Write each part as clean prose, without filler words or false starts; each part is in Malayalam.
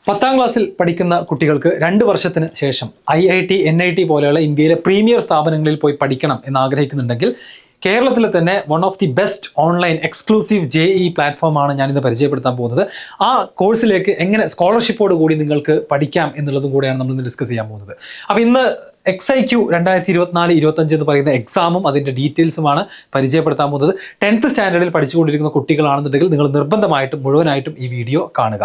10ാം ക്ലാസ്സിൽ പഠിക്കുന്ന കുട്ടികൾക്ക് 2 വർഷത്തിന് ശേഷം IIT, NIT പോലെയുള്ള ഇന്ത്യയിലെ പ്രീമിയർ സ്ഥാപനങ്ങളിൽ പോയി പഠിക്കണം എന്ന് ആഗ്രഹിക്കുന്നുണ്ടെങ്കിൽ കേരളത്തിലെ തന്നെ one of the best online exclusive JEE പ്ലാറ്റ്ഫോമാണ് ഞാനിന്ന് പരിചയപ്പെടുത്താൻ പോകുന്നത്. ആ കോഴ്സിലേക്ക് എങ്ങനെ സ്കോളർഷിപ്പോട് കൂടി നിങ്ങൾക്ക് പഠിക്കാം എന്നുള്ളതും കൂടെയാണ് നമ്മൾ ഇന്ന് ഡിസ്കസ് ചെയ്യാൻ പോകുന്നത്. അപ്പോൾ ഇന്ന് XIQ 2024-25 എന്ന് പറയുന്ന എക്സാമും അതിൻ്റെ ഡീറ്റെയിൽസുമാണ് പരിചയപ്പെടുത്താൻ പോകുന്നത്. 10th സ്റ്റാൻഡേർഡിൽ പഠിച്ചുകൊണ്ടിരിക്കുന്ന കുട്ടികളാണെന്നുണ്ടെങ്കിൽ നിങ്ങൾ നിർബന്ധമായിട്ടും മുഴുവനായിട്ടും ഈ വീഡിയോ കാണുക.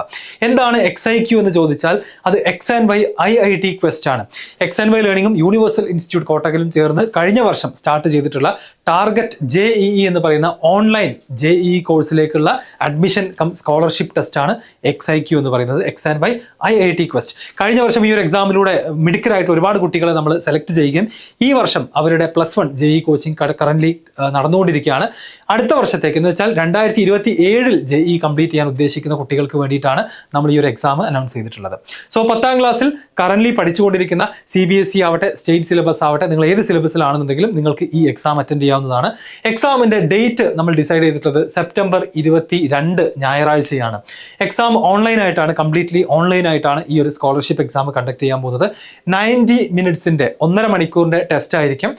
എന്താണ് XIQ എന്ന് ചോദിച്ചാൽ അത് X&Y IIT Quest ആണ്. X&Y ലേണിംഗും യൂണിവേഴ്സൽ ഇൻസ്റ്റിറ്റ്യൂട്ട് കോട്ടക്കലും ചേർന്ന് കഴിഞ്ഞ വർഷം സ്റ്റാർട്ട് ചെയ്തിട്ടുള്ള ടാർഗറ്റ് JEE എന്ന് പറയുന്ന ഓൺലൈൻ JEE കോഴ്സിലേക്കുള്ള അഡ്മിഷൻ കം സ്കോളർഷിപ്പ് ടെസ്റ്റാണ് XIQ എന്ന് പറയുന്നത്. X&Y IIT Quest. കഴിഞ്ഞ വർഷം ഈ ഒരു എക്സാമിലൂടെ മിടുക്കരായിട്ട് ഒരുപാട് കുട്ടികളെ നമ്മൾ സെലക്ട് ചെയ്യുകയും ഈ വർഷം അവരുടെ +1 JEE കോച്ചിങ് കറന്റ് നടന്നുകൊണ്ടിരിക്കുകയാണ്. അടുത്ത വർഷത്തേക്ക് എന്ന് വെച്ചാൽ 2027 JEE കംപ്ലീറ്റ് ചെയ്യാൻ ഉദ്ദേശിക്കുന്ന കുട്ടികൾക്ക് വേണ്ടിയിട്ടാണ് നമ്മൾ ഈ ഒരു എക്സാം അനൗൺസ് ചെയ്തിട്ടുള്ളത്. സോ 10ാം ക്ലാസ്സിൽ കറന്റ് പഠിച്ചുകൊണ്ടിരിക്കുന്ന CBSE ആവട്ടെ, സ്റ്റേറ്റ് സിലബസ് ആവട്ടെ, നിങ്ങൾ ഏത് സിലബസിലാണെന്നുണ്ടെങ്കിലും നിങ്ങൾക്ക് ഈ എക്സാം അറ്റൻഡ് ചെയ്യാവുന്നതാണ്. എക്സാമിന്റെ ഡേറ്റ് നമ്മൾ ഡിസൈഡ് ചെയ്തിട്ടുള്ളത് സെപ്റ്റംബർ 22 ഞായറാഴ്ചയാണ്. എക്സാം ഓൺലൈനായിട്ടാണ്, കംപ്ലീറ്റ്ലി ഓൺലൈനായിട്ടാണ് ഈ ഒരു സ്കോളർഷിപ്പ് എക്സാം കണ്ടക്ട് ചെയ്യാൻ പോകുന്നത്. 90 മിനിറ്റ്സിന്റെ 1.5 മണിക്കൂറിന്റെ ടെസ്റ്റ് ആയിരിക്കും.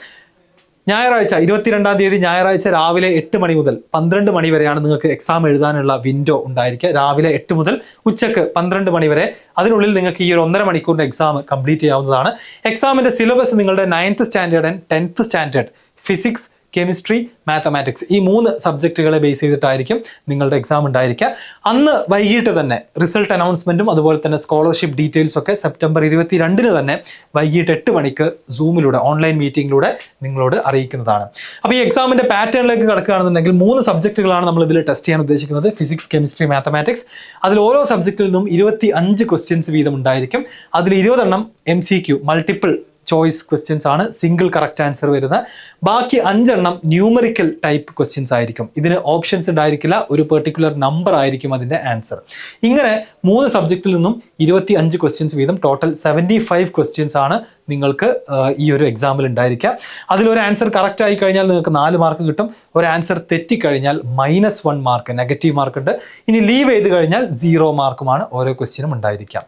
ഞായറാഴ്ച 22-ാം തീയതി ഞായറാഴ്ച രാവിലെ 8 മണി മുതൽ 12 മണി വരെയാണ് നിങ്ങൾക്ക് എക്സാം എഴുതാനുള്ള വിൻഡോ ഉണ്ടായിരിക്കുക. രാവിലെ 8 മുതൽ ഉച്ചക്ക് 12 മണി വരെ, അതിനുള്ളിൽ നിങ്ങൾക്ക് ഈ ഒരു 1.5 മണിക്കൂറിന്റെ എക്സാം കംപ്ലീറ്റ് ചെയ്യാവുന്നതാണ്. എക്സാമിന്റെ സിലബസ് നിങ്ങളുടെ 9th standard and 10th standard physics, chemistry, mathematics ഈ 3 സബ്ജക്റ്റുകളെ ബേസ് ചെയ്തിട്ടായിരിക്കും നിങ്ങളുടെ എക്സാം ഉണ്ടായിരിക്കുക. അന്ന് വൈകിട്ട് തന്നെ റിസൾട്ട് അനൗൺസ്മെന്റും അതുപോലെ തന്നെ സ്കോളർഷിപ്പ് ഡീറ്റെയിൽസ് ഒക്കെ സെപ്റ്റംബർ 22 തന്നെ വൈകിട്ട് 8 മണിക്ക് സൂമിലൂടെ ഓൺലൈൻ മീറ്റിംഗിലൂടെ നിങ്ങളോട് അറിയിക്കുന്നതാണ്. അപ്പോൾ ഈ എക്സാമിന്റെ പാറ്റേണിലേക്ക് കടക്കുകയാണെന്നുണ്ടെങ്കിൽ 3 സബ്ജക്റ്റുകളാണ് നമ്മൾ ഇതിൽ ടെസ്റ്റ് ചെയ്യാൻ ഉദ്ദേശിക്കുന്നത്. Physics, chemistry, mathematics. അതിൽ ഓരോ സബ്ജക്റ്റിൽ നിന്നും 25 ക്വസ്റ്റ്യൻസ് വീതം ഉണ്ടായിരിക്കും. അതിൽ 20 എണ്ണം MCQ മൾട്ടിപ്പിൾ ചോയ്സ് ക്വസ്റ്റ്യൻസ് ആണ്, സിംഗിൾ കറക്റ്റ് ആൻസർ വരുന്ന. ബാക്കി 5 എണ്ണം ന്യൂമറിക്കൽ ടൈപ്പ് ക്വസ്റ്റ്യൻസ് ആയിരിക്കും. ഇതിന് ഓപ്ഷൻസ് ഉണ്ടായിരിക്കില്ല, ഒരു പെർട്ടിക്കുലർ നമ്പർ ആയിരിക്കും അതിൻ്റെ ആൻസർ. ഇങ്ങനെ 3 സബ്ജക്റ്റിൽ നിന്നും 25 ക്വസ്റ്റ്യൻസ് വീതം ടോട്ടൽ 75 ക്വസ്റ്റ്യൻസ് ആണ് നിങ്ങൾക്ക് ഈ ഒരു എക്സാമിൽ ഉണ്ടായിരിക്കുക. അതിലൊരു ആൻസർ കറക്റ്റ് ആയി കഴിഞ്ഞാൽ നിങ്ങൾക്ക് 4 മാർക്ക് കിട്ടും. ഒരു ആൻസർ തെറ്റിക്കഴിഞ്ഞാൽ -1 മാർക്ക്, നെഗറ്റീവ് മാർക്ക് ഉണ്ട്. ഇനി ലീവ് ചെയ്ത് കഴിഞ്ഞാൽ 0 മാർക്കുമാണ് ഓരോ ക്വസ്റ്റ്യനും ഉണ്ടായിരിക്കുക.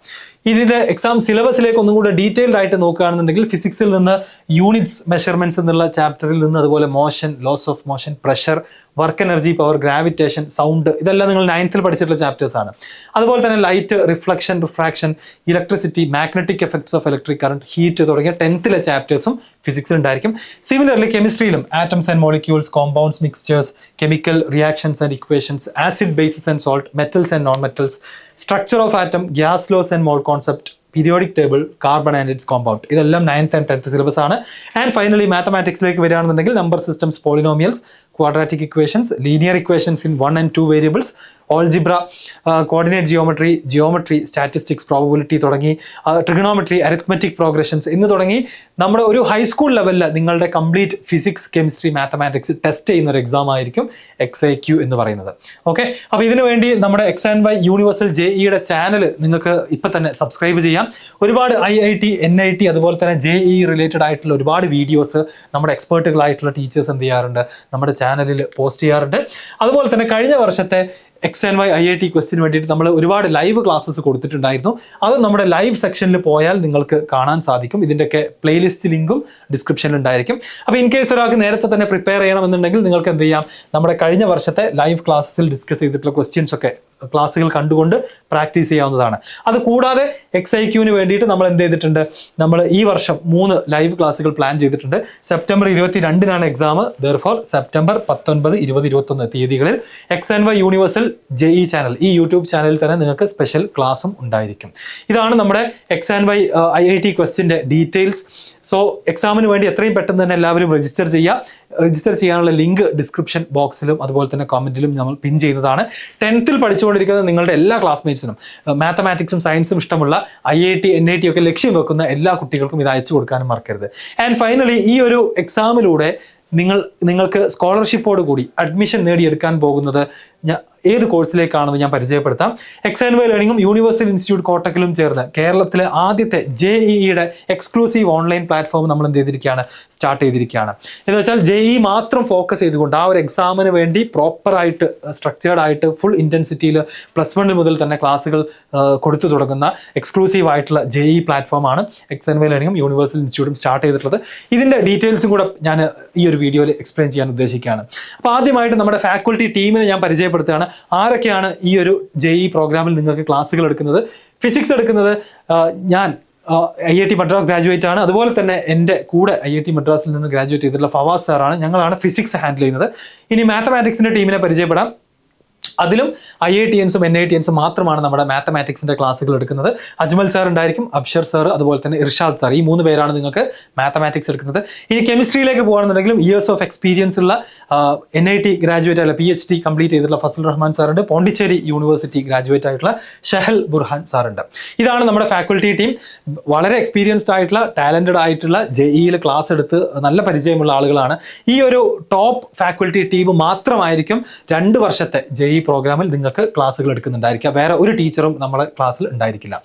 ഇതിൻ്റെ എക്സാം സിലബസിലേക്ക് ഒന്നും കൂടെ ഡീറ്റെയിൽഡ് ആയിട്ട് നോക്കുകയാണെന്നുണ്ടെങ്കിൽ ഫിസിക്സിൽ നിന്ന് യൂണിറ്റ്സ് മെഷർമെന്റ്സ് എന്നുള്ള ചാപ്റ്ററിൽ നിന്ന്, അതുപോലെ motion, laws of motion, pressure, work energy, power, gravitation, sound, ഇതെല്ലാം നിങ്ങൾ 9th പഠിച്ചിട്ടുള്ള ചാപ്റ്റേഴ്സ് ആണ്. അതുപോലെ തന്നെ light, reflection, refraction, electricity, magnetic effects of electric current, heat തുടങ്ങിയ 10th ചാപ്റ്റേഴ്സും ഫിസിക്സിൽ ഉണ്ടായിരിക്കും. സിമിലർലി കെമിസ്ട്രിയിലും atoms and molecules, compounds, mixtures, chemical reactions and equations, acid, bases and salt, metals and non metals, structure of atom, gas laws and mole concept, periodic table, carbon and its compound, ഇതെല്ലാം 9th and 10th സിലബസ് ആണ്. ആൻഡ് ഫൈനലി മാത്തമാറ്റിക്സിലേക്ക് വരികയാണെന്നുണ്ടെങ്കിൽ number systems, polynomials, quadratic equations, linear equations in 1 and 2 variables, algebra, coordinate geometry, statistics, probability തുടങ്ങി, ട്രിഗണോമെട്രി, അരിത്മെറ്റിക് പ്രോഗ്രഷൻസ് എന്ന് തുടങ്ങി നമ്മുടെ ഒരു ഹൈസ്കൂൾ ലെവലിൽ നിങ്ങളുടെ complete physics, chemistry, mathematics test ചെയ്യുന്ന ഒരു എക്സാം ആയിരിക്കും XIQ എന്ന് പറയുന്നത്. ഓക്കെ, അപ്പോൾ ഇതിനു വേണ്ടി നമ്മുടെ X&Y യൂണിവേഴ്സൽ JEEയുടെ ചാനൽ നിങ്ങൾക്ക് ഇപ്പം തന്നെ സബ്സ്ക്രൈബ് ചെയ്യാം. ഒരുപാട് IIT, NIT അതുപോലെ തന്നെ JEE റിലേറ്റഡ് ആയിട്ടുള്ള ഒരുപാട് വീഡിയോസ് നമ്മുടെ എക്സ്പേർട്ടുകളായിട്ടുള്ള ടീച്ചേഴ്സ് എന്ത് ചെയ്യാറുണ്ട്, നമ്മുടെ ചാനലിൽ പോസ്റ്റ് ചെയ്യാറുണ്ട്. അതുപോലെ തന്നെ കഴിഞ്ഞ വർഷത്തെ X&Y IIT ക്വസ്റ്റിന് വേണ്ടിയിട്ട് നമ്മൾ ഒരുപാട് ലൈവ് ക്ലാസ്സസ് കൊടുത്തിട്ടുണ്ടായിരുന്നു. അത് നമ്മുടെ ലൈവ് സെക്ഷനിൽ പോയാൽ നിങ്ങൾക്ക് കാണാൻ സാധിക്കും. ഇതിൻ്റെയൊക്കെ പ്ലേലിസ്റ്റ് ലിങ്കും ഡിസ്ക്രിപ്ഷനിൽ ഉണ്ടായിരിക്കും. അപ്പോൾ ഇൻ കേസ് ഒരാൾക്ക് നേരത്തെ തന്നെ പ്രിപ്പയർ ചെയ്യണമെന്നുണ്ടെങ്കിൽ നിങ്ങൾക്ക് എന്ത് ചെയ്യാം, നമ്മുടെ കഴിഞ്ഞ വർഷത്തെ ലൈവ് ക്ലാസ്സസിൽ ഡിസ്കസ് ചെയ്തിട്ടുള്ള ക്വസ്റ്റ്യൻസ് ഒക്കെ ക്ലാസ്സുകൾ കണ്ടുകൊണ്ട് പ്രാക്ടീസ് ചെയ്യാവുന്നതാണ്. അത് കൂടാതെ XIQന് വേണ്ടിയിട്ട് നമ്മൾ എന്ത് ചെയ്തിട്ടുണ്ട്, നമ്മൾ ഈ വർഷം 3 ലൈവ് ക്ലാസ്സുകൾ പ്ലാൻ ചെയ്തിട്ടുണ്ട്. September 22 exam. ദെർഫോർ സെപ്റ്റംബർ 19, 20, 21 തീയതികളിൽ X&Y യൂണിവേഴ്സൽ JEE ചാനൽ, ഈ യൂട്യൂബ് ചാനലിൽ തന്നെ നിങ്ങൾക്ക് സ്പെഷ്യൽ ക്ലാസ്സും ഉണ്ടായിരിക്കും. ഇതാണ് നമ്മുടെ X&Y IIT ക്വസ്റ്റിൻ്റെ ഡീറ്റെയിൽസ്. സോ എക്സാമിന് വേണ്ടി എത്രയും പെട്ടെന്ന് തന്നെ എല്ലാവരും രജിസ്റ്റർ ചെയ്യുക. രജിസ്റ്റർ ചെയ്യാനുള്ള ലിങ്ക് ഡിസ്ക്രിപ്ഷൻ ബോക്സിലും അതുപോലെ തന്നെ കമൻറ്റിലും നമ്മൾ പിൻ ചെയ്യുന്നതാണ്. 10th പഠിച്ചുകൊണ്ടിരിക്കുന്ന നിങ്ങളുടെ എല്ലാ ക്ലാസ്മേറ്റ്സിനും മാത്തമാറ്റിക്സും സയൻസും ഇഷ്ടമുള്ള IIT, NIT ഒക്കെ ലക്ഷ്യം വെക്കുന്ന എല്ലാ കുട്ടികൾക്കും ഇത് അയച്ചു കൊടുക്കാനും മറക്കരുത്. ആൻഡ് ഫൈനലി ഈ ഒരു എക്സാമിലൂടെ നിങ്ങൾക്ക് സ്കോളർഷിപ്പോട് കൂടി അഡ്മിഷൻ നേടിയെടുക്കാൻ പോകുന്നത് ഏത് കോഴ്സിലേക്കാണെന്ന് ഞാൻ പരിചയപ്പെടുത്താം. XNY ലേണിംഗും യൂണിവേഴ്സൽ ഇൻസ്റ്റിറ്റ്യൂട്ട് കോട്ടക്കലും ചേർന്ന് കേരളത്തിലെ ആദ്യത്തെ JEEയുടെ എക്സ്ക്ലൂസീവ് ഓൺലൈൻ പ്ലാറ്റ്ഫോം നമ്മൾ എന്ത് ചെയ്തിരിക്കുകയാണ്, സ്റ്റാർട്ട് ചെയ്തിരിക്കുകയാണ്. എന്ന് വെച്ചാൽ JEE മാത്രം ഫോക്കസ് ചെയ്തുകൊണ്ട് ആ ഒരു എക്സാമിന് വേണ്ടി പ്രോപ്പറായിട്ട് സ്ട്രക്ചേർഡ് ആയിട്ട് ഫുൾ ഇൻറ്റൻസിറ്റിയിൽ +1 മുതൽ തന്നെ ക്ലാസ്സുകൾ കൊടുത്തു തുടങ്ങുന്ന എക്സ്ക്ലൂസീവ് ആയിട്ടുള്ള JEE പ്ലാറ്റ്ഫോമാണ് XNY ലേണിംഗും യൂണിവേഴ്സൽ ഇൻസ്റ്റിറ്റ്യൂട്ടും സ്റ്റാർട്ട് ചെയ്തിട്ടുള്ളത്. ഇതിൻ്റെ ഡീറ്റെയിൽസും കൂടെ ഞാൻ ഈ ഒരു വീഡിയോയിൽ എക്സ്പ്ലെയിൻ ചെയ്യാൻ ഉദ്ദേശിക്കുകയാണ്. അപ്പോൾ ആദ്യമായിട്ട് നമ്മുടെ ഫാക്കൽറ്റി ടീമിനെ ഞാൻ പരിചയപ്പെടുത്തുകയാണ്. ആരൊക്കെയാണ് ഈ ഒരു JEE പ്രോഗ്രാമിൽ നിങ്ങൾക്ക് ക്ലാസ്സുകൾ എടുക്കുന്നത്. ഫിസിക്സ് എടുക്കുന്നത് ഞാൻ IIT മദ്രാസ് ഗ്രാജുവേറ്റ് ആണ്. അതുപോലെ തന്നെ എൻ്റെ കൂടെ IIT മദ്രാസിൽ നിന്ന് ഗ്രാജുവേറ്റ് ചെയ്തിട്ടുള്ള ഫവാസ് സാറാണ്. ഞങ്ങളാണ് ഫിസിക്സ് ഹാൻഡിൽ ചെയ്യുന്നത്. ഇനി മാത്തമാറ്റിക്സിൻ്റെ ടീമിനെ പരിചയപ്പെടാം. അതിലും IITians-ഉം NITians-ഉം മാത്രമാണ് നമ്മുടെ മാത്തമാറ്റിക്സിൻ്റെ ക്ലാസ്സുകൾ എടുക്കുന്നത്. അജ്മൽ സാർ ഉണ്ടായിരിക്കും, അബ്ഷർ സാർ, അതുപോലെ തന്നെ ഇർഷാദ് സാർ. ഈ 3 പേരാണ് നിങ്ങൾക്ക് മാത്തമാറ്റിക്സ് എടുക്കുന്നത്. ഇനി കെമിസ്ട്രിയിലേക്ക് പോകുകയാണെന്നുണ്ടെങ്കിലും ഇയേഴ്സ് ഓഫ് എക്സ്പീരിയൻസ് ഉള്ള NIT ഗ്രാജുവേറ്റ് അല്ല PhD കംപ്ലീറ്റ് ചെയ്തിട്ടുള്ള ഫസൽ റഹ്മാൻ സാറുണ്ട്. പോണ്ടിച്ചേരി യൂണിവേഴ്സിറ്റി ഗ്രാജുവേറ്റ് ആയിട്ടുള്ള ഷഹൽ ബുർഹാൻ സാറുണ്ട്. ഇതാണ് നമ്മുടെ ഫാക്കൽറ്റി ടീം. വളരെ എക്സ്പീരിയൻസ്ഡ് ആയിട്ടുള്ള ടാലൻറ്റഡ് ആയിട്ടുള്ള JEEയിൽ ക്ലാസ് എടുത്ത് നല്ല പരിചയമുള്ള ആളുകളാണ്. ഈ ഒരു ടോപ്പ് ഫാക്കൽറ്റി ടീം മാത്രമായിരിക്കും 2 വർഷത്തെ JEE പ്രോഗ്രാമിൽ നിങ്ങൾക്ക് ക്ലാസ്സുകൾ എടുക്കുന്നുണ്ടായിരിക്കുക. വേറെ ഒരു ടീച്ചറും നമ്മളെ ക്ലാസ്സിൽ ഉണ്ടായിരിക്കില്ല.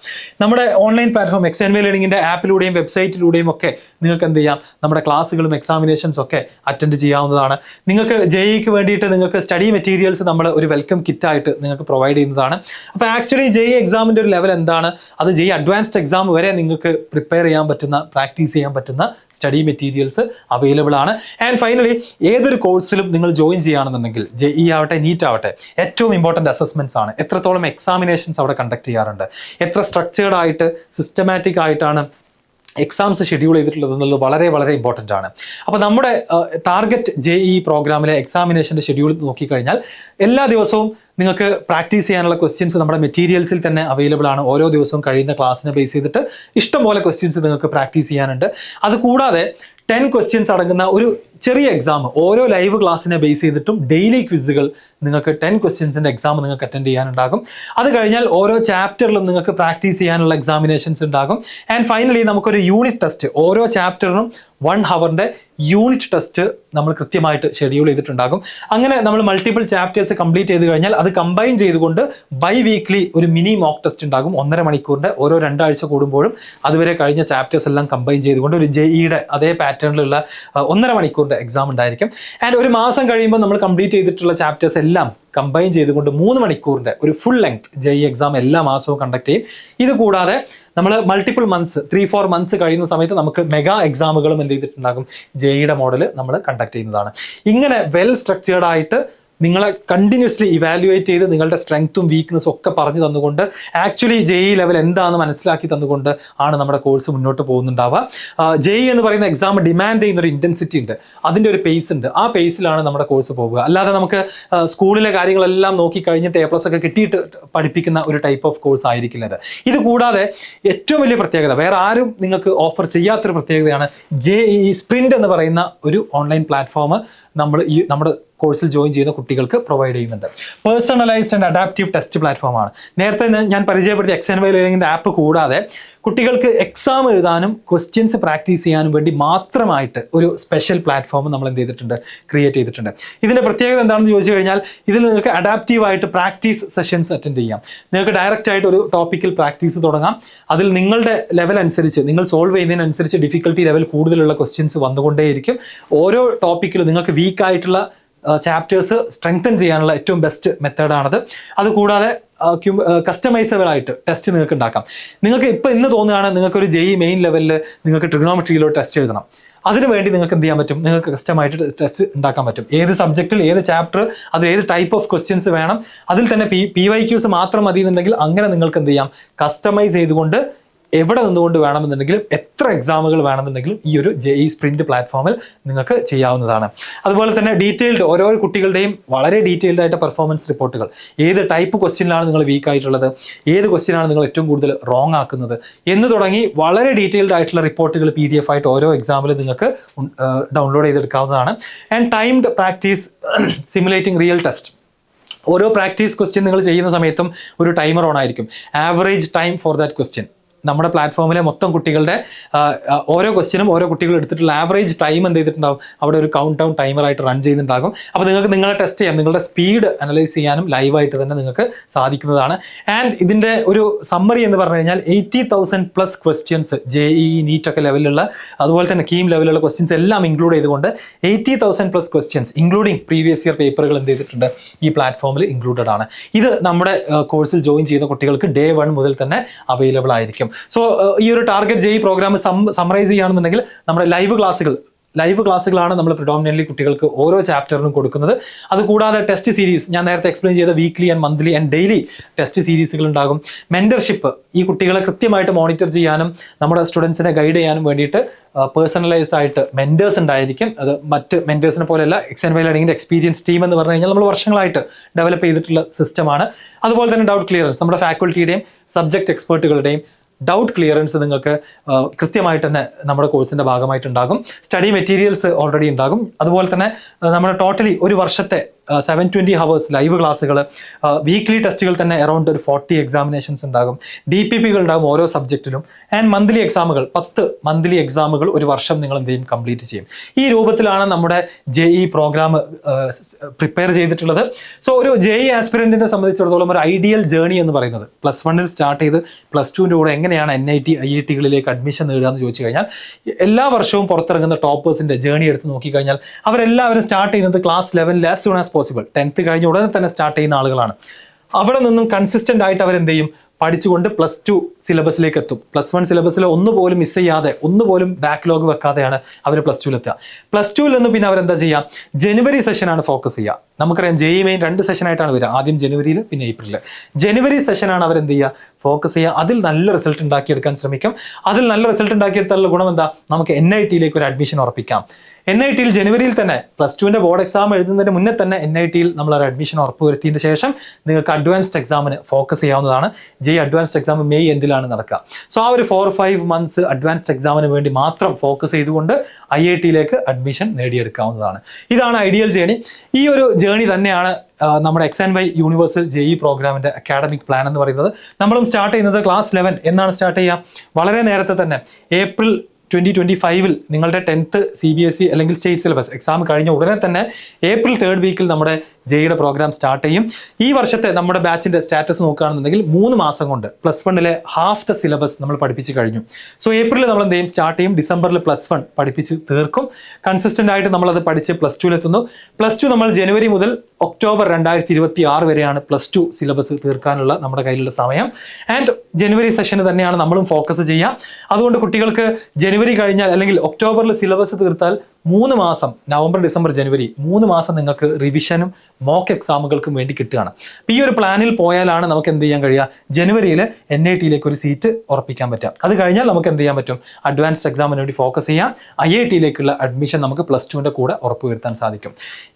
നമ്മുടെ ഓൺലൈൻ പ്ലാറ്റ്ഫോം XNY ലേണിംഗിൻ്റെ ആപ്പിലൂടെയും വെബ്സൈറ്റിലൂടെയും ഒക്കെ നിങ്ങൾക്ക് എന്ത് ചെയ്യാം, നമ്മുടെ ക്ലാസ്സുകളും എക്സാമിനേഷൻസും ഒക്കെ അറ്റൻഡ് ചെയ്യാവുന്നതാണ്. നിങ്ങൾക്ക് JEEക്ക് വേണ്ടിയിട്ട് നിങ്ങൾക്ക് സ്റ്റഡി മെറ്റീരിയൽസ് നമ്മൾ ഒരു വെൽക്കം കിറ്റായിട്ട് നിങ്ങൾക്ക് പ്രൊവൈഡ് ചെയ്യുന്നതാണ്. അപ്പോൾ ആക്ച്വലി JEE എക്സാമിൻ്റെ ഒരു ലെവൽ എന്താണ്, അത് JEE അഡ്വാൻസ്ഡ് എക്സാം വരെ നിങ്ങൾക്ക് പ്രിപ്പയർ ചെയ്യാൻ പറ്റുന്ന, പ്രാക്ടീസ് ചെയ്യാൻ പറ്റുന്ന സ്റ്റഡി മെറ്റീരിയൽസ് അവൈലബിൾ ആണ്. ആൻഡ് ഫൈനലി ഏതൊരു കോഴ്സിലും നിങ്ങൾ ജോയിൻ ചെയ്യുകയാണെന്നുണ്ടെങ്കിൽ JEE ആവട്ടെ നീറ്റ് ആവട്ടെ, ഏറ്റവും ഇമ്പോർട്ടൻ്റ് അസസ്മെൻറ്റ്സ് ആണ്. എത്രത്തോളം എക്സാമിനേഷൻസ് അവിടെ കണ്ടക്ട് ചെയ്യാറുണ്ട്, എത്ര സ്ട്രക്ചേർഡ് ആയിട്ട് സിസ്റ്റമാറ്റിക് ആയിട്ടാണ് എക്സാംസ് ഷെഡ്യൂൾ ചെയ്തിട്ടുള്ളത് എന്നുള്ളത് വളരെ വളരെ ഇമ്പോർട്ടൻ്റ് ആണ്. അപ്പോൾ നമ്മുടെ ടാർഗറ്റ് JEE പ്രോഗ്രാമിലെ എക്സാമിനേഷൻ്റെ ഷെഡ്യൂൾ നോക്കിക്കഴിഞ്ഞാൽ എല്ലാ ദിവസവും നിങ്ങൾക്ക് പ്രാക്ടീസ് ചെയ്യാനുള്ള ക്വസ്റ്റ്യൻസ് നമ്മുടെ മെറ്റീരിയൽസിൽ തന്നെ അവൈലബിൾ ആണ്. ഓരോ ദിവസവും കഴിയുന്ന ക്ലാസ്സിനെ ബേസ് ചെയ്തിട്ട് ഇഷ്ടംപോലെ ക്വസ്റ്റ്യൻസ് നിങ്ങൾക്ക് പ്രാക്ടീസ് ചെയ്യാനുണ്ട്. അതുകൂടാതെ 10 ക്വസ്റ്റ്യൻസ് അടങ്ങുന്ന ഒരു ചെറിയ എക്സാം ഓരോ ലൈവ് ക്ലാസ്സിനെ ബേസ് ചെയ്തിട്ടും ഡെയിലി ക്വിസുകൾ നിങ്ങൾക്ക് 10 ക്വസ്റ്റ്യൻസിൻ്റെ എക്സാം നിങ്ങൾക്ക് അറ്റൻഡ് ചെയ്യാനുണ്ടാകും. അത് കഴിഞ്ഞാൽ ഓരോ ചാപ്റ്ററിലും നിങ്ങൾക്ക് പ്രാക്ടീസ് ചെയ്യാനുള്ള എക്സാമിനേഷൻസ് ഉണ്ടാകും. ആൻഡ് ഫൈനലി നമുക്കൊരു യൂണിറ്റ് ടെസ്റ്റ്, ഓരോ ചാപ്റ്ററിനും 1 ഹവറിൻ്റെ യൂണിറ്റ് ടെസ്റ്റ് നമ്മൾ കൃത്യമായിട്ട് ഷെഡ്യൂൾ ചെയ്തിട്ടുണ്ടാകും. അങ്ങനെ നമ്മൾ മൾട്ടിപ്പിൾ ചാപ്റ്റേഴ്സ് കംപ്ലീറ്റ് ചെയ്ത് കഴിഞ്ഞാൽ അത് കമ്പൈൻ ചെയ്തുകൊണ്ട് ബൈ വീക്ക്ലി ഒരു മിനി മോക്ക് ടെസ്റ്റ് ഉണ്ടാകും. 1.5 മണിക്കൂറിൻ്റെ ഓരോ 2 ആഴ്ച കൂടുമ്പോഴും അതുവരെ കഴിഞ്ഞ ചാപ്റ്റേഴ്സ് എല്ലാം കമ്പൈൻ ചെയ്തുകൊണ്ട് ഒരു JEEയുടെ അതേ പാറ്റേണിലുള്ള 1.5 മണിക്കൂറിൻ്റെ എക്സാം ഉണ്ടായിരിക്കും. ആൻഡ് ഒരു മാസം കഴിയുമ്പോൾ നമ്മൾ കംപ്ലീറ്റ് ചെയ്തിട്ടുള്ള ചാപ്റ്റേഴ്സ് എല്ലാം കമ്പൈൻ ചെയ്തുകൊണ്ട് 3 മണിക്കൂറിൻ്റെ ഒരു ഫുൾ ലെങ്ത് JEE എക്സാം എല്ലാ മാസവും കണ്ടക്ട് ചെയ്യും. ഇത് കൂടാതെ നമ്മൾ മൾട്ടിപ്പിൾ മന്ത്സ് 3-4 മന്ത്സ് കഴിയുന്ന സമയത്ത് നമുക്ക് മെഗാ എക്സാമുകളും എന്ത് ചെയ്തിട്ടുണ്ടാകും, JEEയുടെ മോഡൽ നമ്മൾ കണ്ടക്ട് ചെയ്യുന്നതാണ്. ഇങ്ങനെ വെൽ സ്ട്രക്ചേർഡ് ആയിട്ട് നിങ്ങളെ കണ്ടിന്യൂസ്ലി ഇവാലുവേറ്റ് ചെയ്ത് നിങ്ങളുടെ സ്ട്രെങ്ത്തും വീക്ക്നെസ്സും ഒക്കെ പറഞ്ഞു തന്നുകൊണ്ട് ആക്ച്വലി JEE ലെവൽ എന്താണെന്ന് മനസ്സിലാക്കി തന്നുകൊണ്ട് ആണ് നമ്മുടെ കോഴ്സ് മുന്നോട്ട് പോകുന്നുണ്ടാവുക. JEE എന്ന് പറയുന്ന എക്സാം ഡിമാൻഡ് ചെയ്യുന്ന ഒരു ഇൻറ്റൻസിറ്റി ഉണ്ട്, അതിൻ്റെ ഒരു പേസ് ഉണ്ട്. ആ പേസിലാണ് നമ്മുടെ കോഴ്സ് പോവുക. അല്ലാതെ നമുക്ക് സ്കൂളിലെ കാര്യങ്ങളെല്ലാം നോക്കി കഴിഞ്ഞിട്ട് A+ ഒക്കെ കിട്ടിയിട്ട് പഠിപ്പിക്കുന്ന ഒരു ടൈപ്പ് ഓഫ് കോഴ്സ് ആയിരിക്കില്ല ഇത്. ഇത് കൂടാതെ ഏറ്റവും വലിയ പ്രത്യേകത, വേറെ ആരും നിങ്ങൾക്ക് ഓഫർ ചെയ്യാത്തൊരു പ്രത്യേകതയാണ് JEE സ്പ്രിൻ്റ് എന്ന് പറയുന്ന ഒരു ഓൺലൈൻ പ്ലാറ്റ്ഫോം നമ്മുടെ കോഴ്സിൽ ജോയിൻ ചെയ്യുന്ന കുട്ടികൾക്ക് പ്രൊവൈഡ് ചെയ്യുന്നുണ്ട്. പേഴ്സണലൈസ്ഡ് ആൻഡ് അഡാപ്റ്റീവ് ടെസ്റ്റ് പ്ലാറ്റ്ഫോമാണ്. നേരത്തെ ഞാൻ പരിചയപ്പെടുത്തിയ XNY ലേണിംഗിൻ്റെ ആപ്പ് കൂടാതെ കുട്ടികൾക്ക് എക്സാം എഴുതാനും ക്വസ്റ്റ്യൻസ് പ്രാക്ടീസ് ചെയ്യാനും വേണ്ടി മാത്രമായിട്ട് ഒരു സ്പെഷ്യൽ പ്ലാറ്റ്ഫോം നമ്മൾ എന്ത് ചെയ്തിട്ടുണ്ട്, ക്രിയേറ്റ് ചെയ്തിട്ടുണ്ട്. ഇതിൻ്റെ പ്രത്യേകത എന്താണെന്ന് ചോദിച്ചു കഴിഞ്ഞാൽ ഇതിൽ നിങ്ങൾക്ക് അഡാപ്റ്റീവായിട്ട് പ്രാക്ടീസ് സെഷൻസ് അറ്റൻഡ് ചെയ്യാം. നിങ്ങൾക്ക് ഡയറക്റ്റ് ആയിട്ട് ഒരു ടോപ്പിക്കിൽ പ്രാക്ടീസ് തുടങ്ങാം. അതിൽ നിങ്ങളുടെ ലെവൽ അനുസരിച്ച്, നിങ്ങൾ സോൾവ് ചെയ്യുന്നതിനനുസരിച്ച് ഡിഫിക്കൽട്ടി ലെവൽ കൂടുതലുള്ള ക്വസ്റ്റ്യൻസ് വന്നുകൊണ്ടേയിരിക്കും. ഓരോ ടോപ്പിക്കിലും നിങ്ങൾക്ക് വീക്കായിട്ടുള്ള ചാപ്റ്റേഴ്സ് സ്ട്രെങ്തൻ ചെയ്യാനുള്ള ഏറ്റവും ബെസ്റ്റ് മെത്തേഡാണത്. അതുകൂടാതെ കസ്റ്റമൈസബിൾ ആയിട്ട് ടെസ്റ്റ് നിങ്ങൾക്ക് ഉണ്ടാക്കാം. നിങ്ങൾക്ക് ഇന്ന് തോന്നുകയാണ് നിങ്ങൾക്കൊരു JEE മെയിൻ ലെവലിൽ നിങ്ങൾക്ക് ട്രിഗണോമെട്രിയിലോ ടെസ്റ്റ് എഴുതണം, അതിനുവേണ്ടി നിങ്ങൾക്ക് എന്ത് ചെയ്യാൻ പറ്റും, നിങ്ങൾക്ക് കസ്റ്റമായിട്ട് ടെസ്റ്റ് ഉണ്ടാക്കാൻ പറ്റും. ഏത് സബ്ജക്റ്റിൽ ഏത് ചാപ്റ്റർ, അതിൽ ഏത് ടൈപ്പ് ഓഫ് ക്വസ്റ്റ്യൻസ് വേണം, അതിൽ തന്നെ PYQs മാത്രം മതി എന്നുണ്ടെങ്കിൽ അങ്ങനെ നിങ്ങൾക്ക് എന്ത് ചെയ്യാം, കസ്റ്റമൈസ് ചെയ്തുകൊണ്ട് എവിടെ നിന്നുകൊണ്ട് വേണമെന്നുണ്ടെങ്കിലും എത്ര എക്സാമുകൾ വേണമെന്നുണ്ടെങ്കിലും ഈ ഒരു JEE സ്പ്രിന്റ് പ്ലാറ്റ്ഫോമിൽ നിങ്ങൾക്ക് ചെയ്യാവുന്നതാണ്. അതുപോലെ തന്നെ ഡീറ്റെയിൽഡ് ഓരോ കുട്ടികളുടെയും വളരെ ഡീറ്റെയിൽഡ് ആയിട്ട് പെർഫോമൻസ് റിപ്പോർട്ടുകൾ, ഏത് ടൈപ്പ് ക്വസ്റ്റ്യനിലാണ് നിങ്ങൾ വീക്ക് ആയിട്ടുള്ളത്, ഏത് ക്വസ്റ്റ്യനാണ് നിങ്ങൾ ഏറ്റവും കൂടുതൽ റോങ് ആക്കുന്നത് എന്ന് തുടങ്ങി വളരെ ഡീറ്റെയിൽഡ് ആയിട്ടുള്ള റിപ്പോർട്ടുകൾ PDF ആയിട്ട് ഓരോ എക്സാമിലും നിങ്ങൾക്ക് ഡൗൺലോഡ് ചെയ്തെടുക്കാവുന്നതാണ്. And timed practice simulating real test. ഓരോ പ്രാക്ടീസ് ക്വസ്റ്റ്യൻ നിങ്ങൾ ചെയ്യുന്ന സമയത്തും ഒരു ടൈമർ ഓൺ ആയിരിക്കും. Average time for that question നമ്മുടെ പ്ലാറ്റ്ഫോമിലെ മൊത്തം കുട്ടികളുടെ ഓരോ ക്വസ്റ്റ്യനും ഓരോ കുട്ടികൾ എടുത്തിട്ടുള്ള ആവറേജ് ടൈം എന്ത് ചെയ്തിട്ടുണ്ടാവും, അവിടെ ഒരു കൗണ്ട് ഡൗൺ ടൈമറായിട്ട് റൺ ചെയ്യുന്നുണ്ടാകും. അപ്പോൾ നിങ്ങൾക്ക് നിങ്ങളെ ടെസ്റ്റ് ചെയ്യാം, നിങ്ങളുടെ സ്പീഡ് അനലൈസ് ചെയ്യാനും ലൈവായിട്ട് തന്നെ നിങ്ങൾക്ക് സാധിക്കുന്നതാണ്. ആൻഡ് ഇതിൻ്റെ ഒരു സമ്മറി എന്ന് പറഞ്ഞു കഴിഞ്ഞാൽ 80,000+ ക്വസ്റ്റ്യൻസ് JEE NEET ഒക്കെ ലെവലിലുള്ള, അതുപോലെ തന്നെ കീം ലെവലിലുള്ള ക്വസ്റ്റ്യൻസ് എല്ലാം ഇൻക്ലൂഡ് ചെയ്തുകൊണ്ട് 80,000+ ക്വസ്റ്റ്യൻസ് ഇൻക്ലൂഡിംഗ് പ്രീവിയസ് ഇയർ പേപ്പറുകൾ എന്ത് ചെയ്തിട്ടുണ്ട്, ഈ പ്ലാറ്റ്ഫോമിൽ ഇൻക്ലൂഡഡ് ആണ്. ഇത് നമ്മുടെ കോഴ്സിൽ ജോയിൻ ചെയ്ത കുട്ടികൾക്ക് Day 1 മുതൽ തന്നെ അവൈലബിൾ ആയിരിക്കും. സോ ഈ ഒരു ടാർഗറ്റ് JEE പ്രോഗ്രാം സമ്മറൈസ് ചെയ്യുകയാണെന്നുണ്ടെങ്കിൽ നമ്മുടെ ലൈവ് ക്ലാസ്സുകളാണ് നമ്മൾ പ്രിഡോമിനൻ്റ്ലി കുട്ടികൾക്ക് ഓരോ ചാപ്റ്ററിനും കൊടുക്കുന്നത്. അതുകൂടാതെ ടെസ്റ്റ് സീരീസ്, ഞാൻ നേരത്തെ എക്സ്പ്ലെയിൻ ചെയ്ത weekly and monthly and daily test സീരീസുകൾ ഉണ്ടാകും. മെൻറ്റർഷിപ്പ്, ഈ കുട്ടികളെ കൃത്യമായിട്ട് മോണിറ്റർ ചെയ്യാനും നമ്മുടെ സ്റ്റുഡൻസിനെ ഗൈഡ് ചെയ്യാനും വേണ്ടിയിട്ട് പേഴ്സണലൈസ്ഡ് ആയിട്ട് മെൻറ്റേഴ്സ് ഉണ്ടായിരിക്കും. അത് മറ്റ് മെൻറ്റേഴ്സിനെ പോലെയല്ല, XNY ലേണിംഗിൻ്റെ എക്സ്പീരിയൻസ് ടീം എന്ന് പറഞ്ഞു കഴിഞ്ഞാൽ നമ്മൾ വർഷങ്ങളായിട്ട് ഡെവലപ്പ് ചെയ്തിട്ടുള്ള സിസ്റ്റമാണ്. അതുപോലെ തന്നെ ഡൗട്ട് ക്ലിയറൻസ്, നമ്മുടെ ഫാക്കൽറ്റിയുടെയും സബ്ജക്ട് എക്സ്പേർട്ടുകളുടെയും ഡൗട്ട് ക്ലിയറൻസ് നിങ്ങൾക്ക് കൃത്യമായിട്ട് തന്നെ നമ്മുടെ കോഴ്സിൻ്റെ ഭാഗമായിട്ടുണ്ടാകും. സ്റ്റഡി മെറ്റീരിയൽസ് ഓൾറെഡി ഉണ്ടാകും. അതുപോലെ തന്നെ നമ്മുടെ ടോട്ടലി ഒരു വർഷത്തെ 720 hours ലൈവ് ക്ലാസ്സുകൾ, വീക്ക്ലി ടെസ്റ്റുകൾ തന്നെ അറൗണ്ട് ഒരു 40 എക്സാമിനേഷൻസ് ഉണ്ടാകും. DPPകൾ ഉണ്ടാകും ഓരോ സബ്ജക്റ്റിലും. ആൻഡ് മന്ത്ലി എക്സാമുകൾ, 10 മന്ത്ലി എക്സാമുകൾ ഒരു വർഷം നിങ്ങൾ എന്ത് ചെയ്യും, കംപ്ലീറ്റ് ചെയ്യും. ഈ രൂപത്തിലാണ് നമ്മുടെ JEE പ്രോഗ്രാം പ്രിപ്പയർ ചെയ്തിട്ടുള്ളത്. സോ ഒരു JEE ആസ്പിറൻറ്റിനെ സംബന്ധിച്ചിടത്തോളം ഒരു ഐഡിയൽ ജേണി എന്ന് പറയുന്നത് +1 സ്റ്റാർട്ട് ചെയ്ത് +2ൻ്റെ കൂടെ എങ്ങനെയാണ് NIT IITകളിലേക്ക് അഡ്മിഷൻ നേടുക എന്ന് ചോദിച്ചു കഴിഞ്ഞാൽ, എല്ലാ വർഷവും പുറത്തിറങ്ങുന്ന ടോപ്പേഴ്സിൻ്റെ ജേണി എടുത്ത് നോക്കിക്കഴിഞ്ഞാൽ അവരെല്ലാവരും സ്റ്റാർട്ട് ചെയ്യുന്നത് class 11 as soon as possible. 10th കഴിഞ്ഞ ഉടനെ തന്നെ സ്റ്റാർട്ട് ചെയ്യുന്ന ആളുകളാണ്. അവിടെ നിന്നും കൺസിസ്റ്റന്റ് ആയിട്ട് അവരെന്ത് ചെയ്യും, പഠിച്ചുകൊണ്ട് +2 സിലബസിലേക്ക് എത്തും. +1 സിലബസിൽ ഒന്നുപോലും മിസ് ചെയ്യാതെ, ഒന്നുപോലും ബാക്ക്ലോഗ് വെക്കാതെയാണ് അവർ +2 +2ൽ നിന്ന് പിന്നെ അവരെന്താ ചെയ്യുക, ജനുവരി സെഷനാണ് ഫോക്കസ് ചെയ്യുക. നമുക്കറിയാം JEE മെയിൻ 2 സെഷനായിട്ടാണ് വരിക, ആദ്യം ജനുവരിയിൽ പിന്നെ ഏപ്രിലിൽ. ജനുവരി സെഷനാണ് അവരെന്ത് ചെയ്യുക, ഫോക്കസ് ചെയ്യുക. അതിൽ നല്ല റിസൾട്ട് ഉണ്ടാക്കിയെടുക്കാൻ ശ്രമിക്കും. അതിൽ നല്ല റിസൾട്ട് ഉണ്ടാക്കിയെടുത്താലുള്ള ഗുണം എന്താ, നമുക്ക് NITയിലേക്ക് ഒരു അഡ്മിഷൻ ഉറപ്പിക്കാം. NITയിൽ ജനുവരിയിൽ തന്നെ +2ൻ്റെ ബോർഡ് എക്സാം എഴുതുന്നതിന് മുന്നേ തന്നെ NITയിൽ നമ്മൾ ഒരു അഡ്മിഷൻ ഉറപ്പുവരുത്തിയതിന് ശേഷം നിങ്ങൾക്ക് അഡ്വാൻസ്ഡ് എക്സാമിന് ഫോക്കസ് ചെയ്യാവുന്നതാണ്. JEE അഡ്വാൻസ്ഡ് എക്സാം മെയ് എന്തിലാണ് നടക്കുക. സോ ആ ഒരു 4-5 months അഡ്വാൻസ്ഡ് എക്സാമിന് വേണ്ടി മാത്രം ഫോക്കസ് ചെയ്തുകൊണ്ട് IITയിലേക്ക് അഡ്മിഷൻ നേടിയെടുക്കാവുന്നതാണ്. ഇതാണ് ഐഡിയൽ ജേണി. ഈ ഒരു ജേണി തന്നെയാണ് നമ്മുടെ XNY യൂണിവേഴ്സൽ JEE പ്രോഗ്രാമിൻ്റെ അക്കാഡമിക് പ്ലാൻ എന്ന് പറയുന്നത്. നമ്മളും സ്റ്റാർട്ട് ചെയ്യുന്നത് ക്ലാസ് 11 എന്നാണ് സ്റ്റാർട്ട് ചെയ്യുക, വളരെ നേരത്തെ തന്നെ ഏപ്രിൽ 2025 നിങ്ങളുടെ 10th CBSE അല്ലെങ്കിൽ സ്റ്റേറ്റ് സിലബസ് എക്സാം കഴിഞ്ഞ ഉടനെ തന്നെ ഏപ്രിൽ 3rd വീക്കിൽ നമ്മുടെ JEEയുടെ പ്രോഗ്രാം സ്റ്റാർട്ട് ചെയ്യും. ഈ വർഷത്തെ നമ്മുടെ ബാച്ചിൻ്റെ സ്റ്റാറ്റസ് നോക്കുകയാണെന്നുണ്ടെങ്കിൽ 3 മാസം കൊണ്ട് +1 ഹാഫ് ദ സിലബസ് നമ്മൾ പഠിപ്പിച്ച് കഴിഞ്ഞു. സോ ഏപ്രിലിൽ നമ്മൾ എന്ത് ചെയ്യും, സ്റ്റാർട്ട് ചെയ്യും. ഡിസംബറിൽ +1 പഠിപ്പിച്ച് തീർക്കും. കൺസിസ്റ്റൻ്റ് ആയിട്ട് നമ്മളത് പഠിച്ച് +2 എത്തുന്നു. +2 നമ്മൾ ജനുവരി മുതൽ ഒക്ടോബർ 2026 വരെയാണ് +2 സിലബസ് തീർക്കാനുള്ള നമ്മുടെ കയ്യിലുള്ള സമയം. ആൻഡ് ജനുവരി സെഷന് തന്നെയാണ് നമ്മളും ഫോക്കസ് ചെയ്യുക. അതുകൊണ്ട് കുട്ടികൾക്ക് ജനുവരി കഴിഞ്ഞാൽ അല്ലെങ്കിൽ ഒക്ടോബറിൽ സിലബസ് തീർത്താൽ 3 മാസം, നവംബർ ഡിസംബർ ജനുവരി 3 മാസം നിങ്ങൾക്ക് റിവിഷനും മോക്ക് എക്സാമുകൾക്കും വേണ്ടി കിട്ടുകയാണ്. അപ്പോൾ ഈ ഒരു പ്ലാനിൽ പോയാലാണ് നമുക്ക് എന്ത് ചെയ്യാൻ കഴിയുക, ജനുവരിയിൽ NITയിലേക്ക് ഒരു സീറ്റ് ഉറപ്പിക്കാൻ പറ്റുക. അത് കഴിഞ്ഞാൽ നമുക്ക് എന്ത് ചെയ്യാൻ പറ്റും, അഡ്വാൻസ്ഡ് എക്സാമിന് വേണ്ടി ഫോക്കസ് ചെയ്യാം. IITയിലേക്കുള്ള അഡ്മിഷൻ നമുക്ക് +2ൻ്റെ കൂടെ ഉറപ്പുവരുത്താൻ സാധിക്കും.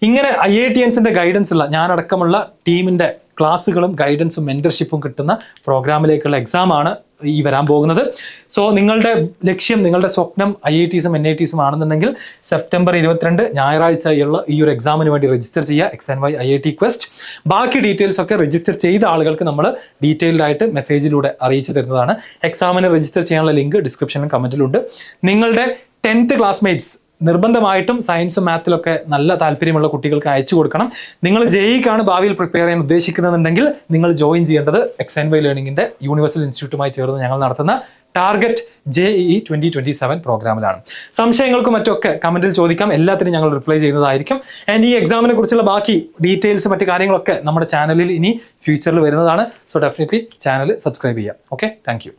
ഇങ്ങനെ IITiansൻ്റെ ഗൈഡൻസ് ഉള്ള, ഞാനടക്കമുള്ള ടീമിൻ്റെ ക്ലാസ്സുകളും ഗൈഡൻസും മെൻറ്റർഷിപ്പും കിട്ടുന്ന പ്രോഗ്രാമിലേക്കുള്ള എക്സാമാണ് ഈ വരാൻ പോകുന്നത്. സോ നിങ്ങളുടെ ലക്ഷ്യം, നിങ്ങളുടെ സ്വപ്നം IITസും NITസും ആണെന്നുണ്ടെങ്കിൽ സെപ്റ്റംബർ 22 ഞായറാഴ്ചയുള്ള ഈ ഒരു എക്സാമിന് വേണ്ടി രജിസ്റ്റർ ചെയ്യുക, XNY IIT ക്വസ്റ്റ്. ബാക്കി ഡീറ്റെയിൽസ് ഒക്കെ രജിസ്റ്റർ ചെയ്ത ആളുകൾക്ക് നമ്മൾ ഡീറ്റെയിൽഡ് ആയിട്ട് മെസ്സേജിലൂടെ അറിയിച്ചു തരുന്നതാണ്. എക്സാമിന് രജിസ്റ്റർ ചെയ്യാനുള്ള ലിങ്ക് ഡിസ്ക്രിപ്ഷനിലും കമൻറ്റിലുണ്ട്. നിങ്ങളുടെ 10th ക്ലാസ്മേറ്റ്സ് നിർബന്ധമായിട്ടും സയൻസും മാത്തിലൊക്കെ നല്ല താല്പര്യമുള്ള കുട്ടികൾക്ക് അയച്ചു കൊടുക്കണം. നിങ്ങൾ JEEക്കാണ് ഭാവിയിൽ പ്രിപ്പയർ ചെയ്യാൻ ഉദ്ദേശിക്കുന്നതെന്നുണ്ടെങ്കിൽ നിങ്ങൾ ജോയിൻ ചെയ്യേണ്ടത് XNY ലേണിംഗിൻ്റെ യൂണിവേഴ്സൽ ഇൻസ്റ്റിറ്റ്യൂട്ടുമായി ചേർന്ന് ഞങ്ങൾ നടത്തുന്ന ടാർഗറ്റ് JEE 2027 പ്രോഗ്രാമിലാണ്. സംശയങ്ങൾക്കും മറ്റൊക്കെ കമൻറ്റിൽ ചോദിക്കാം, എല്ലാത്തിനും ഞങ്ങൾ റിപ്ലൈ ചെയ്യുന്നതായിരിക്കും. ആൻഡ് ഈ എക്സാമിനെ കുറിച്ചുള്ള ബാക്കി ഡീറ്റെയിൽസ് മറ്റു കാര്യങ്ങളൊക്കെ നമ്മുടെ ചാനലിൽ ഇനി ഫ്യൂച്ചറിൽ വരുന്നതാണ്. സോ ഡെഫിനറ്റ്ലി ചാനൽ സബ്സ്ക്രൈബ് ചെയ്യാം. Okay, thank you.